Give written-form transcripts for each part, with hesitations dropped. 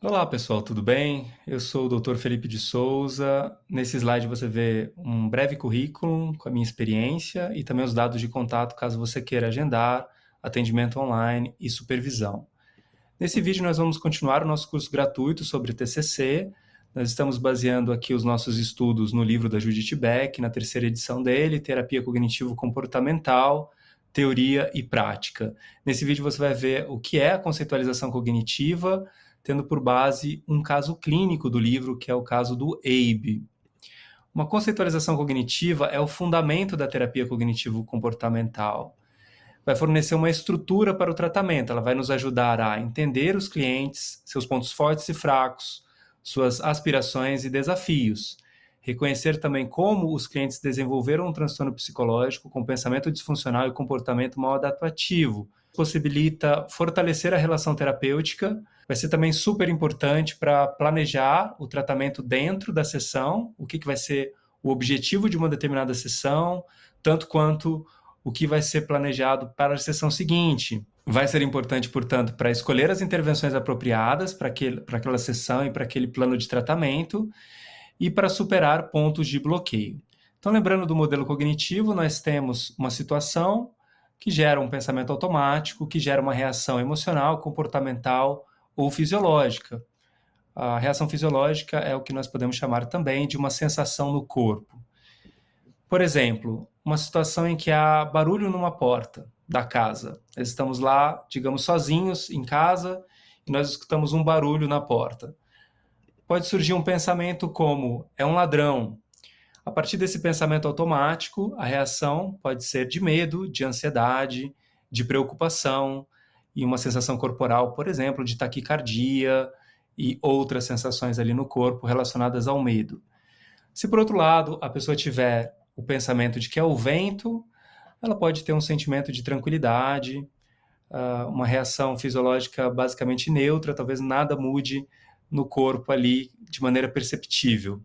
Olá pessoal, tudo bem? Eu sou o Dr. Felipe de Souza. Nesse slide você vê um breve currículo com a minha experiência e também os dados de contato caso você queira agendar atendimento online e supervisão. Nesse vídeo nós vamos continuar o nosso curso gratuito sobre TCC. Nós estamos baseando aqui os nossos estudos no livro da Judith Beck, na terceira edição dele, Terapia Cognitivo-Comportamental, Teoria e Prática. Nesse vídeo você vai ver o que é a conceitualização cognitiva, tendo por base um caso clínico do livro, que é o caso do Abe. Uma conceitualização cognitiva é o fundamento da terapia cognitivo-comportamental. Vai fornecer uma estrutura para o tratamento, ela vai nos ajudar a entender os clientes, seus pontos fortes e fracos, suas aspirações e desafios. Reconhecer também como os clientes desenvolveram um transtorno psicológico com pensamento disfuncional e comportamento mal adaptativo. Possibilita fortalecer a relação terapêutica. Vai ser também super importante para planejar o tratamento dentro da sessão, o que vai ser o objetivo de uma determinada sessão, tanto quanto o que vai ser planejado para a sessão seguinte. Vai ser importante, portanto, para escolher as intervenções apropriadas para aquela sessão e para aquele plano de tratamento e para superar pontos de bloqueio. Então, lembrando do modelo cognitivo, nós temos uma situação que gera um pensamento automático, que gera uma reação emocional, comportamental ou fisiológica. A reação fisiológica é o que nós podemos chamar também de uma sensação no corpo. Por exemplo, uma situação em que há barulho numa porta da casa. Nós estamos lá, digamos, sozinhos em casa e nós escutamos um barulho na porta. Pode surgir um pensamento como: é um ladrão. A partir desse pensamento automático, a reação pode ser de medo, de ansiedade, de preocupação e uma sensação corporal, por exemplo, de taquicardia e outras sensações ali no corpo relacionadas ao medo. Se, por outro lado, a pessoa tiver o pensamento de que é o vento, ela pode ter um sentimento de tranquilidade, uma reação fisiológica basicamente neutra, talvez nada mude no corpo ali de maneira perceptível.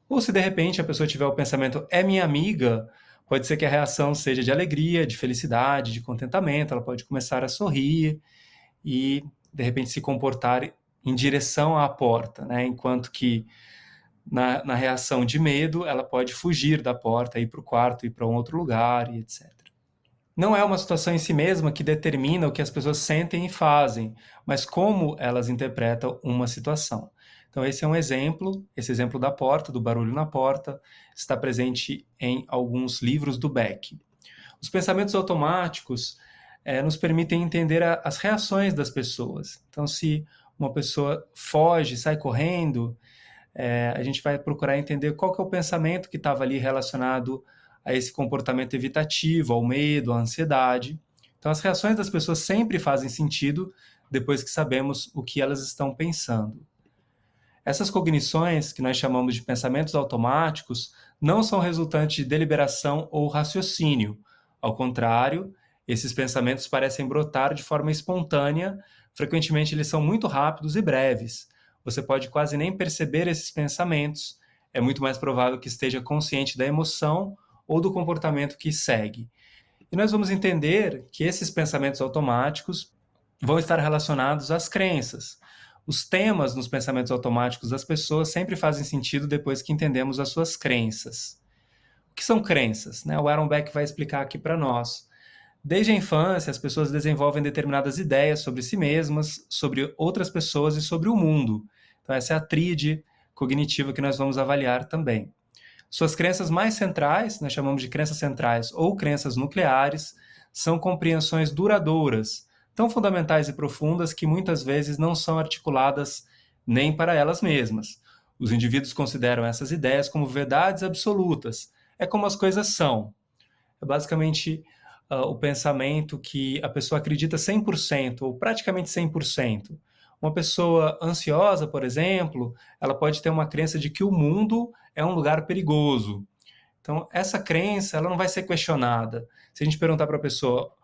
Ou se de repente a pessoa tiver o pensamento é minha amiga, pode ser que a reação seja de alegria, de felicidade, de contentamento, ela pode começar a sorrir e de repente se comportar em direção à porta, né? Enquanto que na reação de medo, ela pode fugir da porta, ir para o quarto, ir para um outro lugar e etc. Não é uma situação em si mesma que determina o que as pessoas sentem e fazem, mas como elas interpretam uma situação. Então, esse é um exemplo, esse exemplo da porta, do barulho na porta, está presente em alguns livros do Beck. Os pensamentos automáticos nos permitem entender as reações das pessoas. Então, se uma pessoa foge, sai correndo, a gente vai procurar entender qual que é o pensamento que estava ali relacionado a esse comportamento evitativo, ao medo, à ansiedade. Então, as reações das pessoas sempre fazem sentido depois que sabemos o que elas estão pensando. Essas cognições, que nós chamamos de pensamentos automáticos, não são resultantes de deliberação ou raciocínio. Ao contrário, esses pensamentos parecem brotar de forma espontânea, frequentemente eles são muito rápidos e breves. Você pode quase nem perceber esses pensamentos, é muito mais provável que esteja consciente da emoção ou do comportamento que segue. E nós vamos entender que esses pensamentos automáticos vão estar relacionados às crenças. Os temas nos pensamentos automáticos das pessoas sempre fazem sentido depois que entendemos as suas crenças. O que são crenças? O Aaron Beck vai explicar aqui para nós. Desde a infância, as pessoas desenvolvem determinadas ideias sobre si mesmas, sobre outras pessoas e sobre o mundo. Então, essa é a tríade cognitiva que nós vamos avaliar também. Suas crenças mais centrais, nós chamamos de crenças centrais ou crenças nucleares, são compreensões duradouras, tão fundamentais e profundas que muitas vezes não são articuladas nem para elas mesmas. Os indivíduos consideram essas ideias como verdades absolutas. É como as coisas são. É basicamente o pensamento que a pessoa acredita 100% ou praticamente 100%. Uma pessoa ansiosa, por exemplo, ela pode ter uma crença de que o mundo é um lugar perigoso. Então, essa crença ela não vai ser questionada. Se a gente perguntar para a pessoa,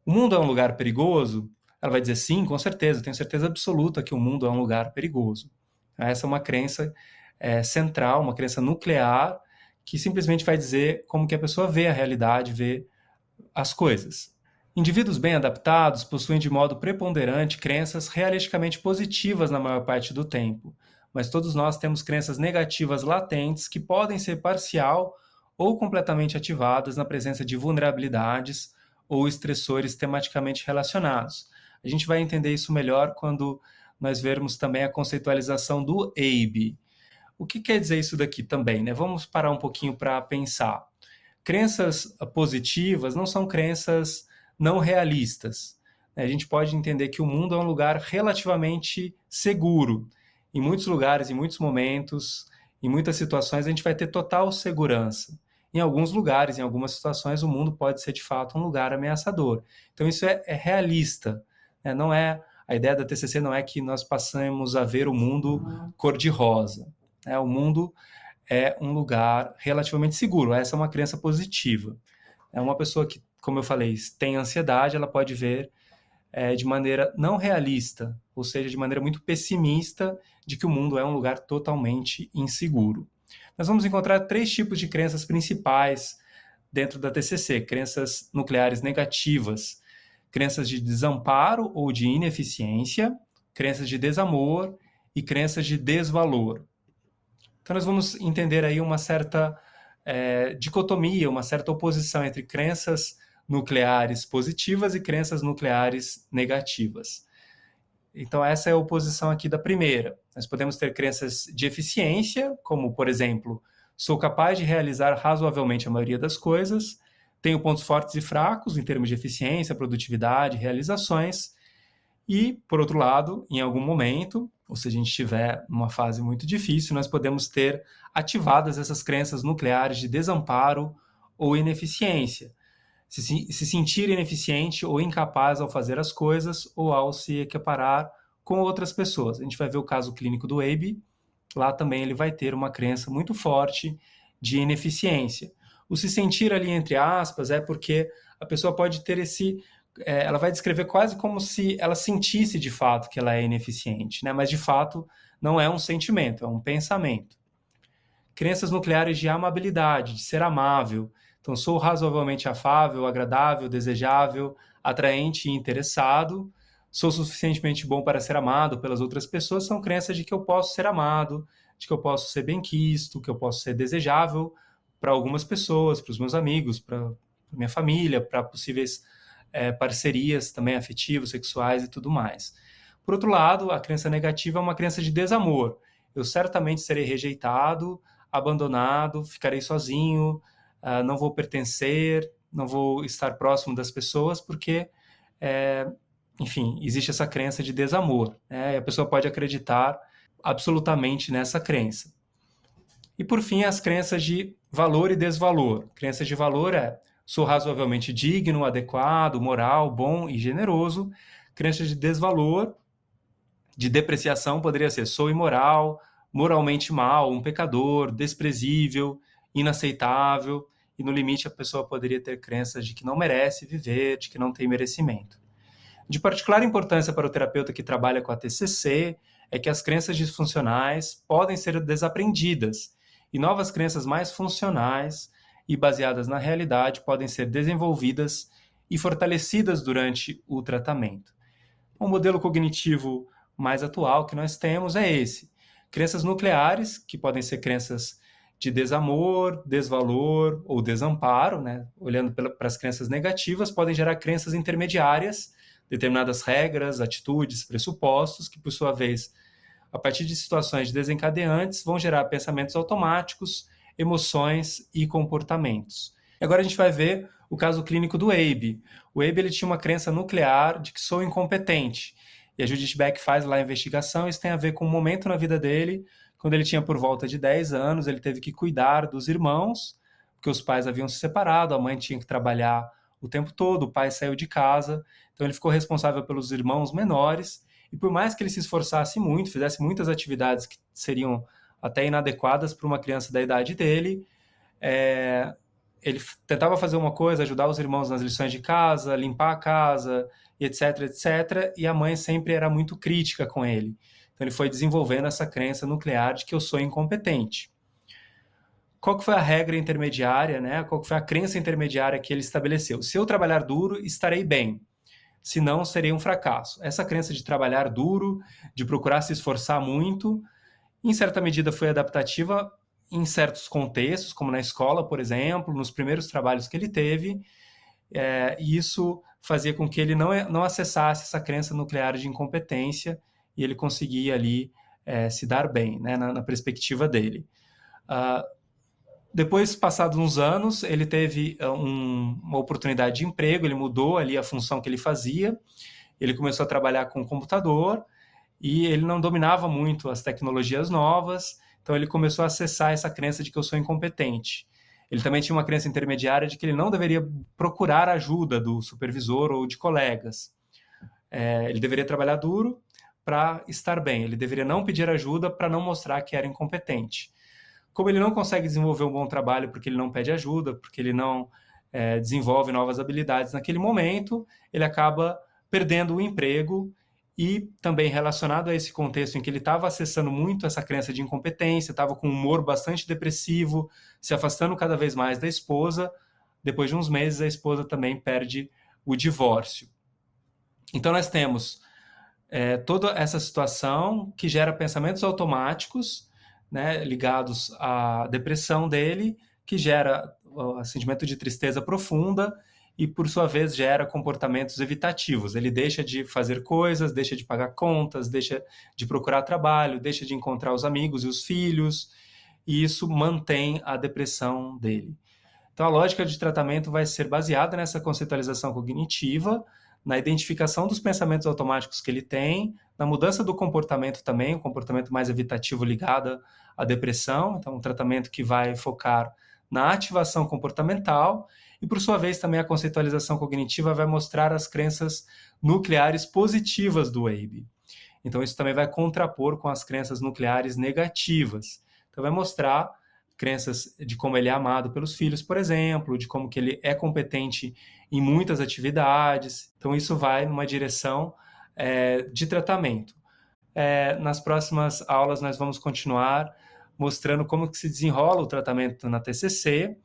o mundo é um lugar perigoso? Ela vai dizer sim, com certeza, tenho certeza absoluta que o mundo é um lugar perigoso. Essa é uma crença central, uma crença nuclear, que simplesmente vai dizer como que a pessoa vê a realidade, vê as coisas. Indivíduos bem adaptados possuem de modo preponderante crenças realisticamente positivas na maior parte do tempo, mas todos nós temos crenças negativas latentes que podem ser parcial ou completamente ativadas na presença de vulnerabilidades ou estressores tematicamente relacionados. A gente vai entender isso melhor quando nós vermos também a conceitualização do EIB. O que quer dizer isso daqui também, né? Vamos parar um pouquinho para pensar. Crenças positivas não são crenças não realistas. A gente pode entender que o mundo é um lugar relativamente seguro. Em muitos lugares, em muitos momentos, em muitas situações, a gente vai ter total segurança. Em alguns lugares, em algumas situações, o mundo pode ser de fato um lugar ameaçador. Então isso é realista. Não é, a ideia da TCC não é que nós passemos a ver o mundo cor-de-rosa. O mundo é um lugar relativamente seguro. Essa é uma crença positiva. É uma pessoa que, como eu falei, tem ansiedade, ela pode ver de maneira não realista, ou seja, de maneira muito pessimista, de que o mundo é um lugar totalmente inseguro. Nós vamos encontrar 3 tipos de crenças principais dentro da TCC: crenças nucleares negativas, crenças de desamparo ou de ineficiência, crenças de desamor e crenças de desvalor. Então nós vamos entender aí uma certa dicotomia, uma certa oposição entre crenças nucleares positivas e crenças nucleares negativas. Então essa é a oposição aqui da primeira. Nós podemos ter crenças de eficiência, como, por exemplo, sou capaz de realizar razoavelmente a maioria das coisas, tenho pontos fortes e fracos em termos de eficiência, produtividade, realizações. E, por outro lado, em algum momento, ou se a gente estiver numa fase muito difícil, nós podemos ter ativadas essas crenças nucleares de desamparo ou ineficiência. Se sentir ineficiente ou incapaz ao fazer as coisas ou ao se equiparar com outras pessoas. A gente vai ver o caso clínico do EIB. Lá também ele vai ter uma crença muito forte de ineficiência. O se sentir ali, entre aspas, é porque a pessoa pode ter ela vai descrever quase como se ela sentisse de fato que ela é ineficiente, né? Mas de fato não é um sentimento, é um pensamento. Crenças nucleares de amabilidade, de ser amável. Então, sou razoavelmente afável, agradável, desejável, atraente e interessado. Sou suficientemente bom para ser amado pelas outras pessoas. São crenças de que eu posso ser amado, de que eu posso ser benquisto, que eu posso ser desejável para algumas pessoas, para os meus amigos, para minha família, para possíveis parcerias também afetivas, sexuais e tudo mais. Por outro lado, a crença negativa é uma crença de desamor. Eu certamente serei rejeitado, abandonado, ficarei sozinho, não vou pertencer, não vou estar próximo das pessoas, porque, enfim, existe essa crença de desamor, né? E a pessoa pode acreditar absolutamente nessa crença. E, por fim, as crenças de valor e desvalor. Crenças de valor sou razoavelmente digno, adequado, moral, bom e generoso. Crenças de desvalor, de depreciação, poderia ser sou imoral, moralmente mal, um pecador, desprezível, inaceitável. E no limite a pessoa poderia ter crenças de que não merece viver, de que não tem merecimento. De particular importância para o terapeuta que trabalha com a TCC é que as crenças disfuncionais podem ser desaprendidas e novas crenças mais funcionais e baseadas na realidade podem ser desenvolvidas e fortalecidas durante o tratamento. O modelo cognitivo mais atual que nós temos é esse. Crenças nucleares, que podem ser crenças de desamor, desvalor ou desamparo, né? Olhando para as crenças negativas, podem gerar crenças intermediárias, determinadas regras, atitudes, pressupostos, que por sua vez, a partir de situações desencadeantes, vão gerar pensamentos automáticos, emoções e comportamentos. E agora a gente vai ver o caso clínico do Abe. O Abe ele tinha uma crença nuclear de que sou incompetente. E a Judith Beck faz lá a investigação, isso tem a ver com um momento na vida dele, quando ele tinha por volta de 10 anos, ele teve que cuidar dos irmãos, porque os pais haviam se separado, a mãe tinha que trabalhar o tempo todo, o pai saiu de casa, então ele ficou responsável pelos irmãos menores, e por mais que ele se esforçasse muito, fizesse muitas atividades que seriam até inadequadas para uma criança da idade dele, ele tentava fazer uma coisa, ajudar os irmãos nas lições de casa, limpar a casa, etc, etc, e a mãe sempre era muito crítica com ele. Então ele foi desenvolvendo essa crença nuclear de que eu sou incompetente. qual que foi a regra intermediária, né? Qual que foi a crença intermediária que ele estabeleceu? Se eu trabalhar duro, estarei bem. Se não, serei um fracasso. Essa crença de trabalhar duro, de procurar se esforçar muito, em certa medida foi adaptativa em certos contextos, como na escola, por exemplo, nos primeiros trabalhos que ele teve, e isso fazia com que ele não acessasse essa crença nuclear de incompetência e ele conseguia ali se dar bem, né, na perspectiva dele. Depois, passados uns anos, ele teve uma oportunidade de emprego, ele mudou ali a função que ele fazia, ele começou a trabalhar com computador e ele não dominava muito as tecnologias novas, então ele começou a acessar essa crença de que eu sou incompetente. Ele também tinha uma crença intermediária de que ele não deveria procurar ajuda do supervisor ou de colegas. Ele deveria trabalhar duro para estar bem, ele deveria não pedir ajuda para não mostrar que era incompetente. Como ele não consegue desenvolver um bom trabalho porque ele não pede ajuda, porque ele não desenvolve novas habilidades naquele momento, ele acaba perdendo o emprego e também relacionado a esse contexto em que ele estava acessando muito essa crença de incompetência, estava com um humor bastante depressivo, se afastando cada vez mais da esposa. Depois de uns meses, a esposa também perde o divórcio. Então, nós temos toda essa situação que gera pensamentos automáticos, né, ligados à depressão dele, que gera o sentimento de tristeza profunda e, por sua vez, gera comportamentos evitativos. Ele deixa de fazer coisas, deixa de pagar contas, deixa de procurar trabalho, deixa de encontrar os amigos e os filhos, e isso mantém a depressão dele. Então, a lógica de tratamento vai ser baseada nessa conceitualização cognitiva, na identificação dos pensamentos automáticos que ele tem, na mudança do comportamento também, um comportamento mais evitativo ligado à depressão, então um tratamento que vai focar na ativação comportamental, e por sua vez também a conceitualização cognitiva vai mostrar as crenças nucleares positivas do Weibe. Então isso também vai contrapor com as crenças nucleares negativas. Então vai mostrar crenças de como ele é amado pelos filhos, por exemplo, de como que ele é competente em muitas atividades. Então isso vai numa direção de tratamento. Nas próximas aulas nós vamos continuar mostrando como que se desenrola o tratamento na TCC.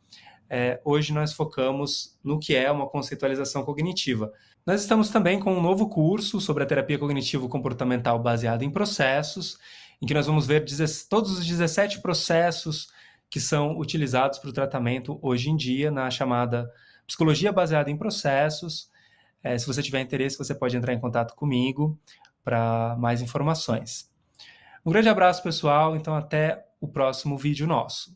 Hoje nós focamos no que é uma conceitualização cognitiva. Nós estamos também com um novo curso sobre a terapia cognitivo-comportamental baseada em processos, em que nós vamos ver todos os 17 processos que são utilizados para o tratamento hoje em dia na chamada psicologia baseada em processos. Se você tiver interesse, você pode entrar em contato comigo para mais informações. Um grande abraço, pessoal. Então, até o próximo vídeo nosso.